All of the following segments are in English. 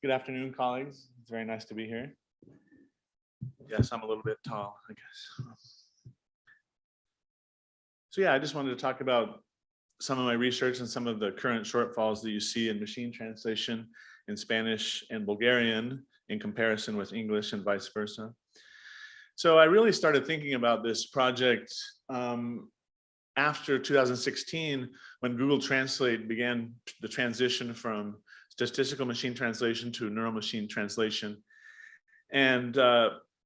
Good afternoon, colleagues. It's very nice to be here. Yes, I'm a little bit tall, I guess. So yeah, I just wanted to talk about some of my research and some of the current shortfalls that you see in machine translation in Spanish and Bulgarian in comparison with English and vice versa. So I really started thinking about this project after 2016, when Google Translate began the transition from statistical machine translation to neural machine translation. And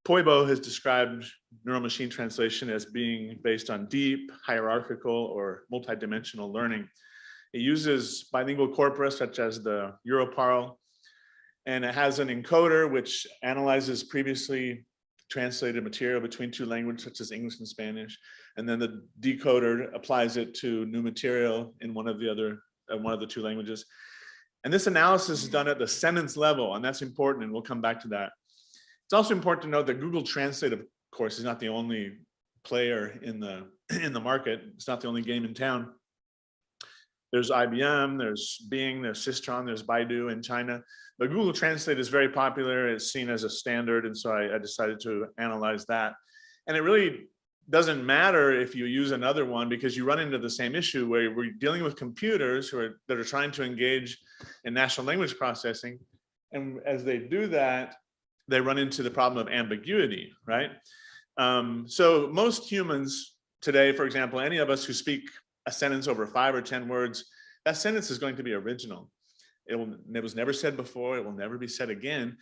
Poibo has described neural machine translation as being based on deep, hierarchical, or multidimensional learning. It uses bilingual corpora such as the Europarl, and it has an encoder which analyzes previously translated material between two languages such as English and Spanish, and then the decoder applies it to new material in one of the two languages. And this analysis is done at the sentence level, and that's important, and we'll come back to that. It's also important to note that Google Translate, of course, is not the only player in the market. It's not the only game in town. There's IBM, there's Bing, there's Sistron, there's Baidu in China. But Google Translate is very popular. It's seen as a standard. And so I decided to analyze that. And it really doesn't matter if you use another one, because you run into the same issue where we're dealing with computers that are trying to engage in natural language processing. And as they do that, they run into the problem of ambiguity, right? So most humans today, for example, any of us who speak a sentence over 5 or 10 words, that sentence is going to be original. It was never said before, it will never be said again.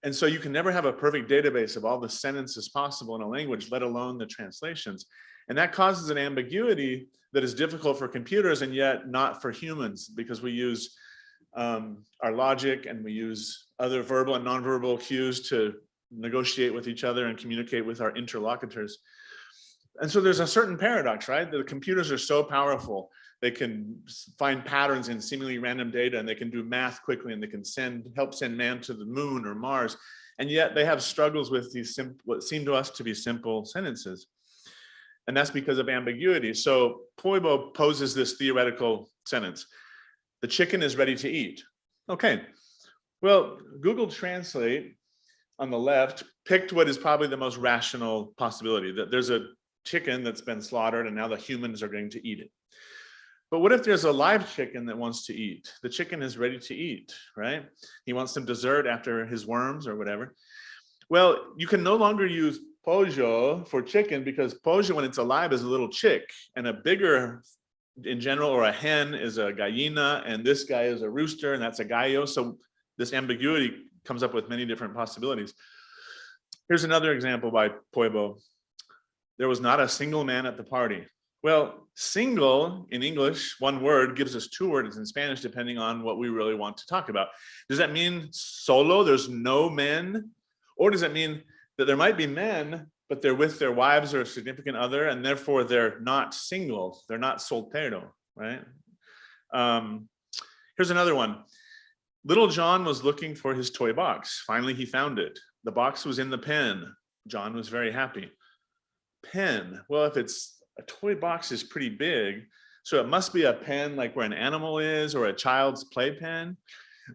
And so you can never have a perfect database of all the sentences possible in a language, let alone the translations. And that causes an ambiguity that is difficult for computers and yet not for humans, because we use our logic and we use other verbal and nonverbal cues to negotiate with each other and communicate with our interlocutors. And so there's a certain paradox, right? The computers are so powerful. They can find patterns in seemingly random data, and they can do math quickly, and they can help send man to the moon or Mars. And yet they have struggles with these what seem to us to be simple sentences. And that's because of ambiguity. So Poibo poses this theoretical sentence: the chicken is ready to eat. Okay, well, Google Translate on the left picked what is probably the most rational possibility, that there's a chicken that's been slaughtered and now the humans are going to eat it. But what if there's a live chicken that wants to eat? The chicken is ready to eat, right? He wants some dessert after his worms or whatever. Well, you can no longer use pollo for chicken, because pollo, when it's alive, is a little chick, and a bigger, in general, or a hen is a gallina, and this guy is a rooster, and that's a gallo. So this ambiguity comes up with many different possibilities. Here's another example by Poibo. There was not a single man at the party. Well, single in English, one word, gives us two words in Spanish, depending on what we really want to talk about. Does that mean solo, there's no men? Or does it mean that there might be men, but they're with their wives or a significant other, and therefore they're not single, they're not soltero, right? Here's another one. Little John was looking for his toy box. Finally, he found it. The box was in the pen. John was very happy. Pen, well, if it's a toy box is pretty big, so it must be a pen like where an animal is, or a child's playpen.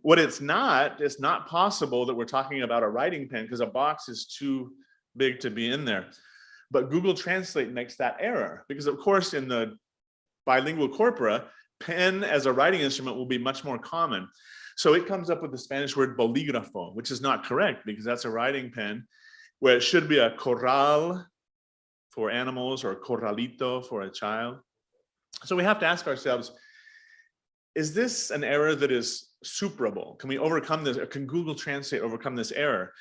What it's not possible that we're talking about a writing pen, because a box is too big to be in there. But Google Translate makes that error, because of course in the bilingual corpora, pen as a writing instrument will be much more common. So it comes up with the Spanish word bolígrafo, which is not correct, because that's a writing pen, where it should be a corral for animals, or corralito for a child. So we have to ask ourselves, is this an error that is superable? Can we overcome this, or can Google Translate overcome this error?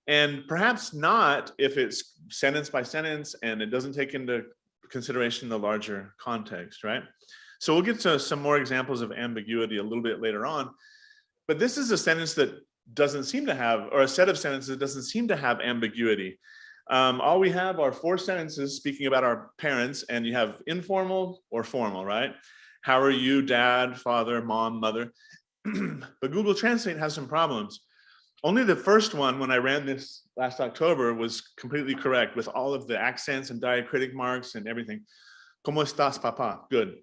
And perhaps not if it's sentence by sentence and it doesn't take into consideration the larger context, right? So we'll get to some more examples of ambiguity a little bit later on. But this is a sentence that doesn't seem to have, or a set of sentences that doesn't seem to have ambiguity. All we have are 4 sentences speaking about our parents, and you have informal or formal, right? How are you, dad, father, mom, mother? But Google Translate has some problems. Only the first one, when I ran this last October, was completely correct with all of the accents and diacritic marks and everything. ¿Cómo estás, papá? Good.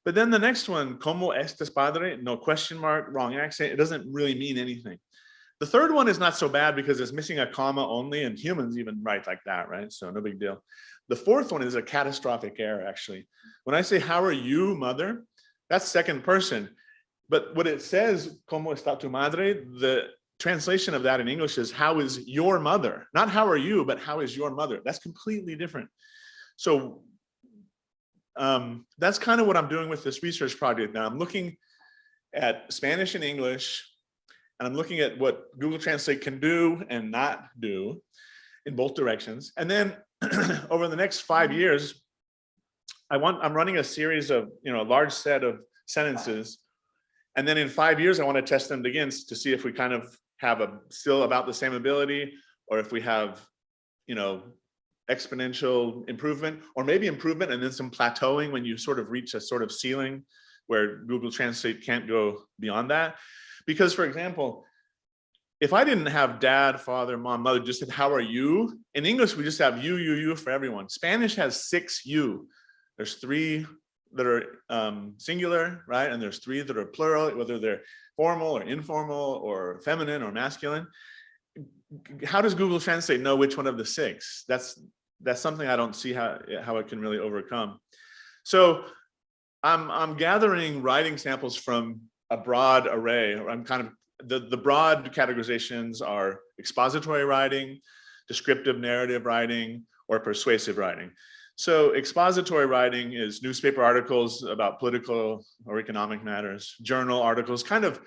But then the next one, ¿Cómo estás, padre? No question mark, wrong accent. It doesn't really mean anything. The third one is not so bad because it's missing a comma only, and humans even write like that, right? So no big deal. The fourth one is a catastrophic error, actually. When I say, how are you, mother? That's second person. But what it says, ¿Cómo está tu madre? The translation of that in English is, how is your mother? Not how are you, but how is your mother? That's completely different. So that's kind of what I'm doing with this research project now. I'm looking at Spanish and English, and I'm looking at what Google Translate can do and not do in both directions. And then over the next 5 years, I'm running a series of, a large set of sentences. And then in 5 years, I want to test them against to see if we kind of have still about the same ability, or if we have, exponential improvement, or maybe improvement and then some plateauing when you sort of reach a sort of ceiling where Google Translate can't go beyond that. Because, for example, if I didn't have dad, father, mom, mother, just said, how are you? In English, we just have you for everyone. Spanish has 6 you. There's 3 that are singular, right? And there's 3 that are plural, whether they're formal or informal or feminine or masculine. How does Google Translate know which one of the 6? That's something I don't see how it can really overcome. So I'm gathering writing samples from a broad array. I'm kind of, the broad categorizations are expository writing, descriptive narrative writing, or persuasive writing. So expository writing is newspaper articles about political or economic matters, journal articles, kind of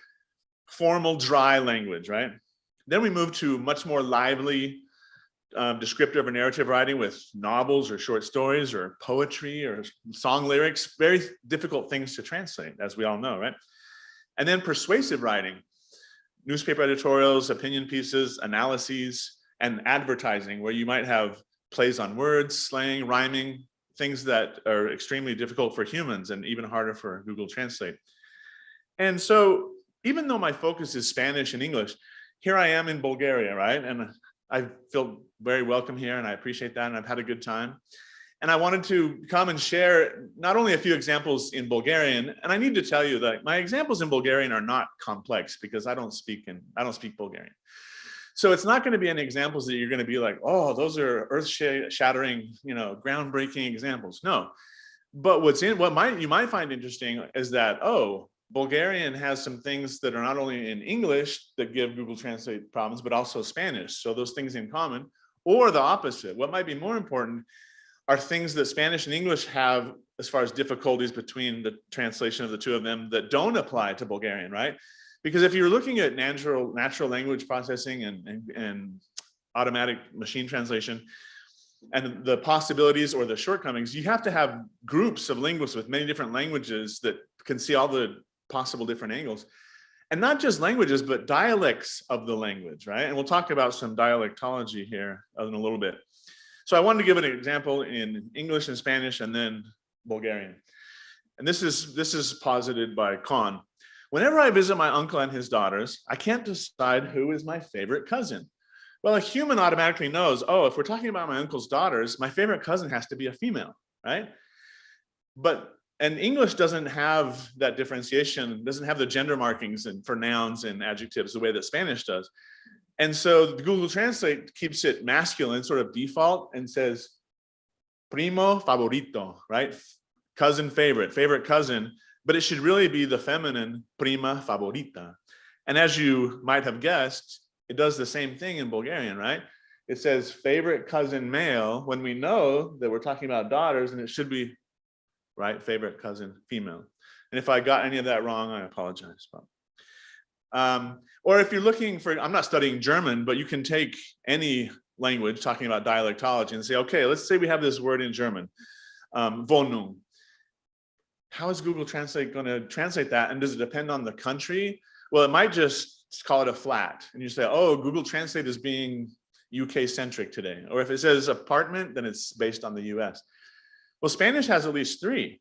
formal, dry language, right? Then we move to much more lively, descriptive or narrative writing with novels or short stories or poetry or song lyrics, very difficult things to translate, as we all know, right? And then persuasive writing, newspaper editorials, opinion pieces, analyses, and advertising, where you might have plays on words, slang, rhyming, things that are extremely difficult for humans and even harder for Google Translate. And so even though my focus is Spanish and English, here I am in Bulgaria, right? And I feel very welcome here, and I appreciate that, and I've had a good time. And I wanted to come and share not only a few examples in Bulgarian, and I need to tell you that my examples in Bulgarian are not complex because I don't speak Bulgarian. So it's not going to be any examples that you're going to be like, oh, those are earth-shattering, groundbreaking examples. No, but you might find interesting is that, oh, Bulgarian has some things that are not only in English that give Google Translate problems, but also Spanish. So those things in common, or the opposite. What might be more important are things that Spanish and English have as far as difficulties between the translation of the two of them that don't apply to Bulgarian, right? Because if you're looking at natural language processing and automatic machine translation and the possibilities or the shortcomings, you have to have groups of linguists with many different languages that can see all the possible different angles. And not just languages, but dialects of the language, right? And we'll talk about some dialectology here in a little bit. So I wanted to give an example in English and Spanish and then Bulgarian. And this is posited by Khan. Whenever I visit my uncle and his daughters, I can't decide who is my favorite cousin. Well, a human automatically knows, oh, if we're talking about my uncle's daughters, my favorite cousin has to be a female, right? And English doesn't have that differentiation, doesn't have the gender markings for nouns and adjectives the way that Spanish does. And so Google Translate keeps it masculine, sort of default, and says primo favorito, right? Cousin favorite cousin, but it should really be the feminine prima favorita. And as you might have guessed, it does the same thing in Bulgarian, right? It says favorite cousin male when we know that we're talking about daughters, and it should be, right, favorite cousin female. And if I got any of that wrong, I apologize. Or if you're looking for, I'm not studying German, but you can take any language talking about dialectology and say, okay, let's say we have this word in German, Wohnung. How is Google Translate going to translate that? And does it depend on the country? Well, it might just call it a flat. And you say, oh, Google Translate is being UK centric today. Or if it says apartment, then it's based on the US. Well, Spanish has at least 3.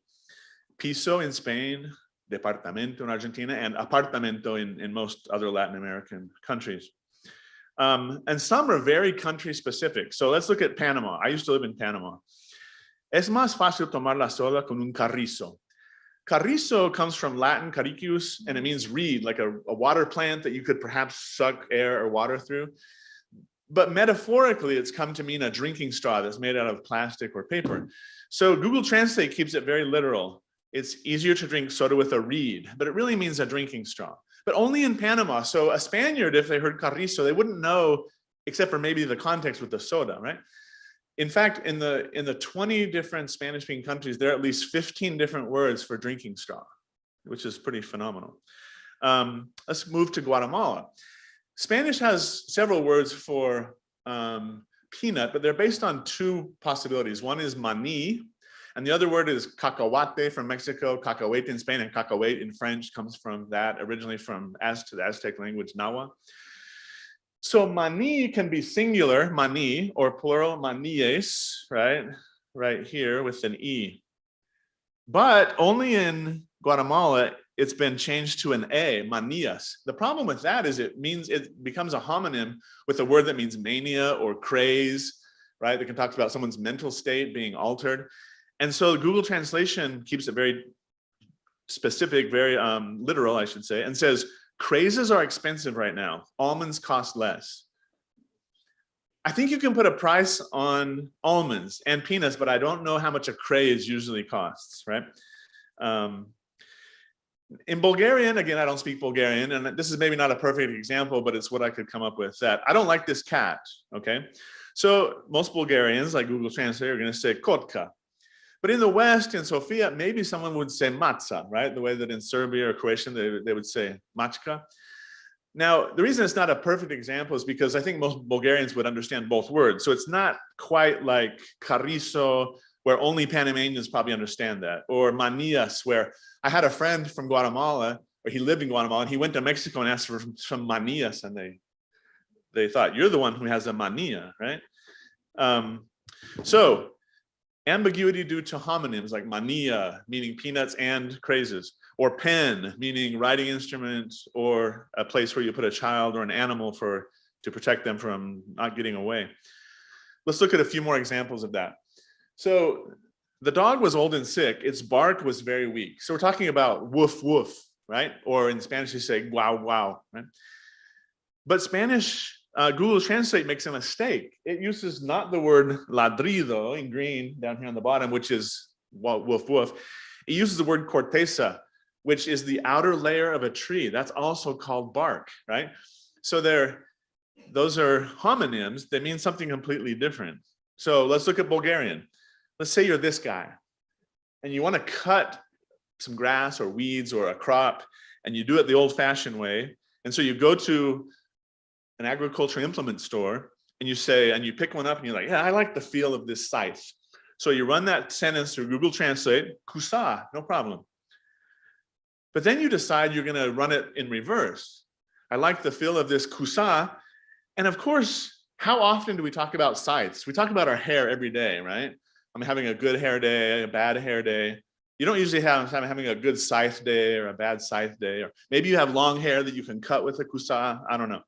Piso in Spain, departamento in Argentina, and apartamento in most other Latin American countries. And some are very country specific. So let's look at Panama. I used to live in Panama. Es más fácil tomar la sola con un carrizo. Carrizo comes from Latin caricius, and it means reed, like a water plant that you could perhaps suck air or water through. But metaphorically, it's come to mean a drinking straw that's made out of plastic or paper. So Google Translate keeps it very literal. It's easier to drink soda with a reed, but it really means a drinking straw. But only in Panama. So a Spaniard, if they heard carrizo, they wouldn't know, except for maybe the context with the soda, right? In fact, in the 20 different Spanish-speaking countries, there are at least 15 different words for drinking straw, which is pretty phenomenal. Let's move to Guatemala. Spanish has several words for peanut, but they're based on two possibilities. One is maní, and the other word is cacahuate from Mexico. Cacahuete in Spain and cacahuete in French comes from that, originally from the Aztec language, Nahua. So maní can be singular, maní, or plural, maníes, right? Right here with an E. But only in Guatemala, it's been changed to an A, manías. The problem with that is it becomes a homonym with a word that means mania or craze, right? That can talk about someone's mental state being altered. And so Google Translation keeps it very specific, very literal, I should say, and says, crazes are expensive right now. Almonds cost less. I think you can put a price on almonds and peanuts, but I don't know how much a craze usually costs, right? In Bulgarian, again, I don't speak Bulgarian, and this is maybe not a perfect example, but it's what I could come up with, that I don't like this cat, okay? So most Bulgarians, like Google Translate, are gonna say kotka. But in the West, in Sofia, maybe someone would say matza, right? The way that in Serbia or Croatian, they would say machka. Now, the reason it's not a perfect example is because I think most Bulgarians would understand both words. So it's not quite like carrizo, where only Panamanians probably understand that, or manías, where I had a friend from Guatemala, or he lived in Guatemala, and he went to Mexico and asked for some manías, and they thought, you're the one who has a manía, right? So ambiguity due to homonyms like mania, meaning peanuts and crazes, or pen, meaning writing instrument, or a place where you put a child or an animal to protect them from not getting away. Let's look at a few more examples of that. So the dog was old and sick. Its bark was very weak. So we're talking about woof, woof, right? Or in Spanish, you say wow, wow, right? But Spanish, Google Translate makes a mistake. It uses not the word ladrido in green down here on the bottom, which is woof, woof. It uses the word corteza, which is the outer layer of a tree. That's also called bark, right? So those are homonyms. They mean something completely different. So let's look at Bulgarian. Let's say you're this guy and you want to cut some grass or weeds or a crop, and you do it the old-fashioned way. And so you go to an agriculture implement store and you pick one up and you're like, yeah, I like the feel of this scythe. So you run that sentence through Google Translate, kusa, no problem. But then you decide you're going to run it in reverse. I like the feel of this kusa. And of course, how often do we talk about scythes? We talk about our hair every day, right? I'm having a good hair day, a bad hair day. You don't usually have having a good scythe day or a bad scythe day, or maybe you have long hair that you can cut with a kusa. I don't know.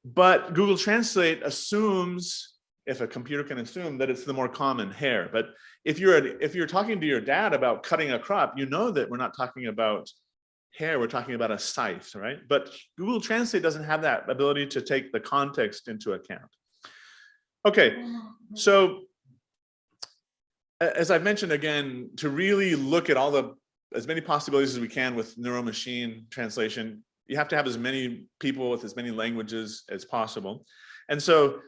But Google Translate assumes, if a computer can assume, that it's the more common hair. But if you're talking to your dad about cutting a crop, you know that we're not talking about hair, we're talking about a scythe, right? But Google Translate doesn't have that ability to take the context into account. Okay, so as I've mentioned again, to really look at as many possibilities as we can with neuro-machine translation, you have to have as many people with as many languages as possible. And so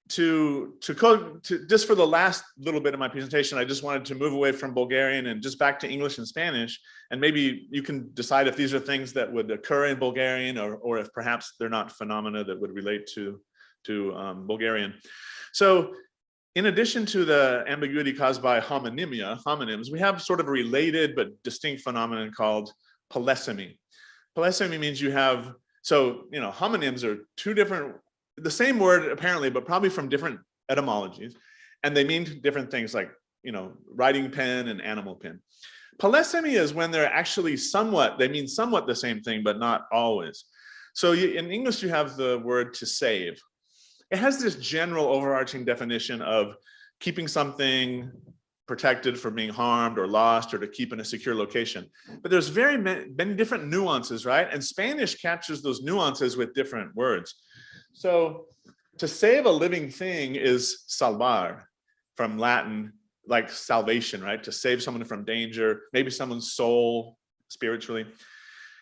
just for the last little bit of my presentation, I just wanted to move away from Bulgarian and just back to English and Spanish. And maybe you can decide if these are things that would occur in Bulgarian, or if perhaps they're not phenomena that would relate to Bulgarian. So in addition to the ambiguity caused by homonyms, we have sort of a related but distinct phenomenon called polysemy. Polysemy means homonyms are two different, the same word apparently, but probably from different etymologies. And they mean different things like, writing pen and animal pen. Polysemy is when they're actually they mean somewhat the same thing, but not always. So in English, you have the word to save. It has this general overarching definition of keeping something protected from being harmed or lost or to keep in a secure location. But there's very many different nuances, right? And Spanish captures those nuances with different words. So to save a living thing is salvar, from Latin, like salvation, right? To save someone from danger, maybe someone's soul spiritually.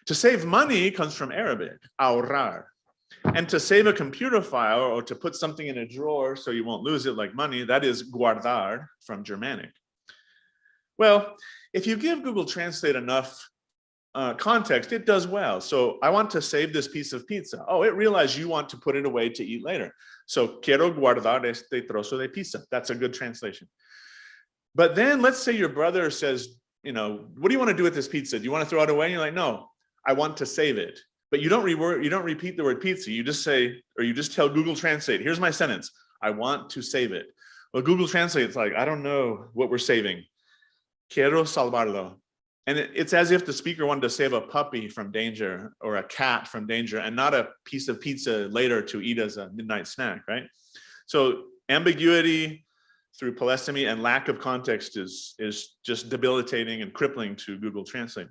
To save money comes from Arabic, ahorrar. And to save a computer file or to put something in a drawer so you won't lose it like money, that is guardar from Germanic. Well, if you give Google Translate enough context, it does well. So I want to save this piece of pizza. Oh, it realized you want to put it away to eat later. So quiero guardar este trozo de pizza. That's a good translation. But then let's say your brother says, you know, what do you want to do with this pizza? Do you want to throw it away? And you're like, no, I want to save it. But you don't repeat the word pizza. You just say, or you just tell Google Translate, here's my sentence. I want to save it. Well, Google Translate, it's like, I don't know what we're saving. Quiero salvarlo. And it's as if the speaker wanted to save a puppy from danger or a cat from danger and not a piece of pizza later to eat as a midnight snack, right? So ambiguity through polysemy and lack of context is just debilitating and crippling to Google Translate.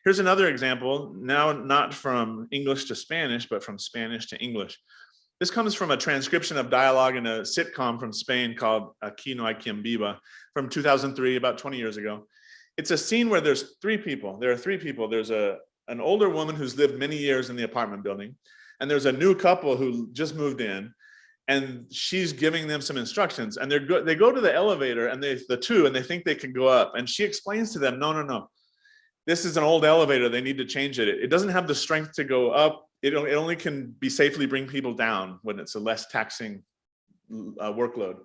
Here's another example, now not from English to Spanish, but from Spanish to English. This comes from a transcription of dialogue in a sitcom from Spain called Aquí no hay quien viva from 2003, about 20 years ago. It's a scene where there's three people. There are three people. There's an older woman who's lived many years in the apartment building, and there's a new couple who just moved in, and she's giving them some instructions. And they go to the elevator, and they think they can go up. And she explains to them, no. This is an old elevator. They need to change it. It doesn't have the strength to go up. It only can be safely bring people down when it's a less taxing workload.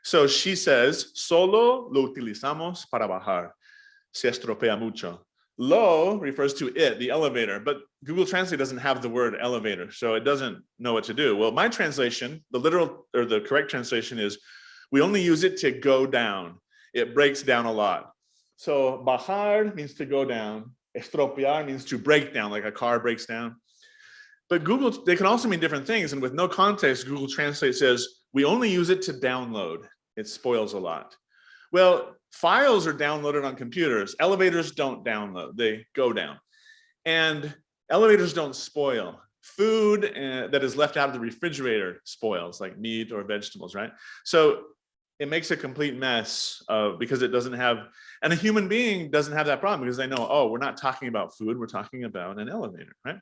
So she says, solo lo utilizamos para bajar. Se estropea mucho. Lo refers to it, the elevator, but Google Translate doesn't have the word elevator, so it doesn't know what to do. Well, my translation, the literal or the correct translation is, we only use it to go down. It breaks down a lot. So bajar means to go down. Estropear means to break down, like a car breaks down. But Google, they can also mean different things. And with no context, Google Translate says, we only use it to download. It spoils a lot. Well, files are downloaded on computers. Elevators don't download, they go down. And elevators don't spoil. Food that is left out of the refrigerator spoils, like meat or vegetables, right? So it makes a complete mess because it doesn't have, and a human being doesn't have that problem because they know, oh, we're not talking about food, we're talking about an elevator, right?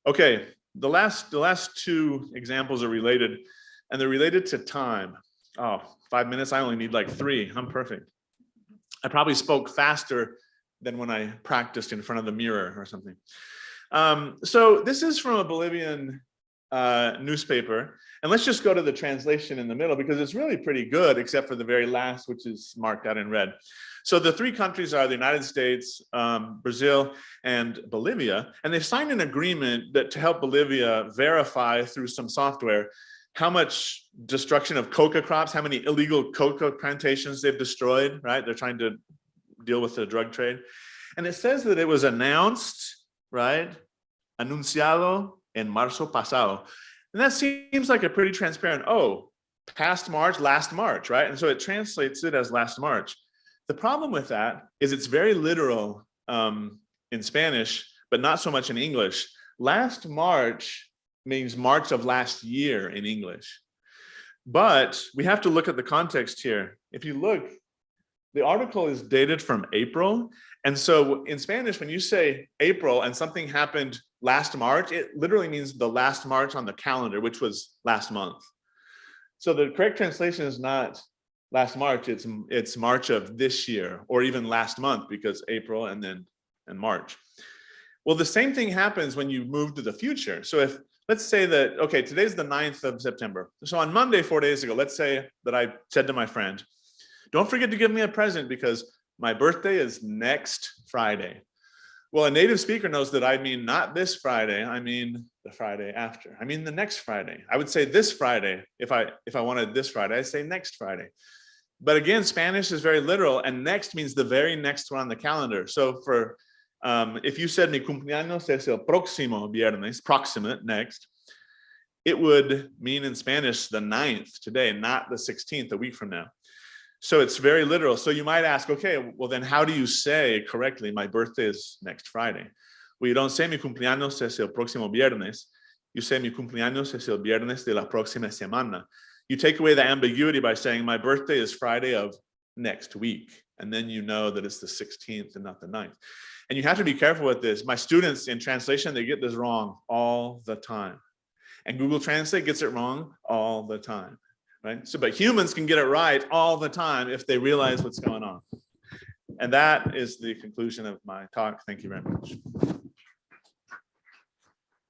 Okay, the last two examples are related, and they're related to time. Oh, 5 minutes, I only need like 3, I'm perfect. I probably spoke faster than when I practiced in front of the mirror or something. So this is from a Bolivian newspaper. And let's just go to the translation in the middle because it's really pretty good, except for the very last, which is marked out in red. So the 3 countries are the United States, Brazil, and Bolivia. And they've signed an agreement that to help Bolivia verify through some software how much destruction of coca crops, how many illegal coca plantations they've destroyed, right? They're trying to deal with the drug trade. And it says that it was announced, right? Anunciado en marzo pasado. And that seems like a pretty transparent, oh, past March, last March, right? And so it translates it as last March. The problem with that is it's very literal in Spanish, but not so much in English. Last March means March of last year in English. But we have to look at the context here. If you look, the article is dated from April. And so in Spanish, when you say April and something happened last March, it literally means the last March on the calendar, which was last month. So the correct translation is not last March, it's March of this year, or even last month, because April and March. Well, the same thing happens when you move to the future. So if, let's say that, okay, today's the 9th of September. So on Monday, 4 days ago, let's say that I said to my friend, don't forget to give me a present because my birthday is next Friday. Well, a native speaker knows that I mean not this Friday, I mean the Friday after. I mean the next Friday. I would say this Friday. If I wanted this Friday, I'd say next Friday. But again, Spanish is very literal, and next means the very next one on the calendar. So for if you said mi cumpleaños es el próximo viernes, proximate, next, it would mean in Spanish the 9th today, not the 16th, a week from now. So it's very literal. So you might ask, okay, well then how do you say correctly, my birthday is next Friday? Well, you don't say mi cumpleaños es el próximo viernes. You say mi cumpleaños es el viernes de la próxima semana. You take away the ambiguity by saying my birthday is Friday of next week. And then you know that it's the 16th and not the 9th. And you have to be careful with this. My students in translation, they get this wrong all the time. And Google Translate gets it wrong all the time. Right? So, but humans can get it right all the time if they realize what's going on. And that is the conclusion of my talk. Thank you very much.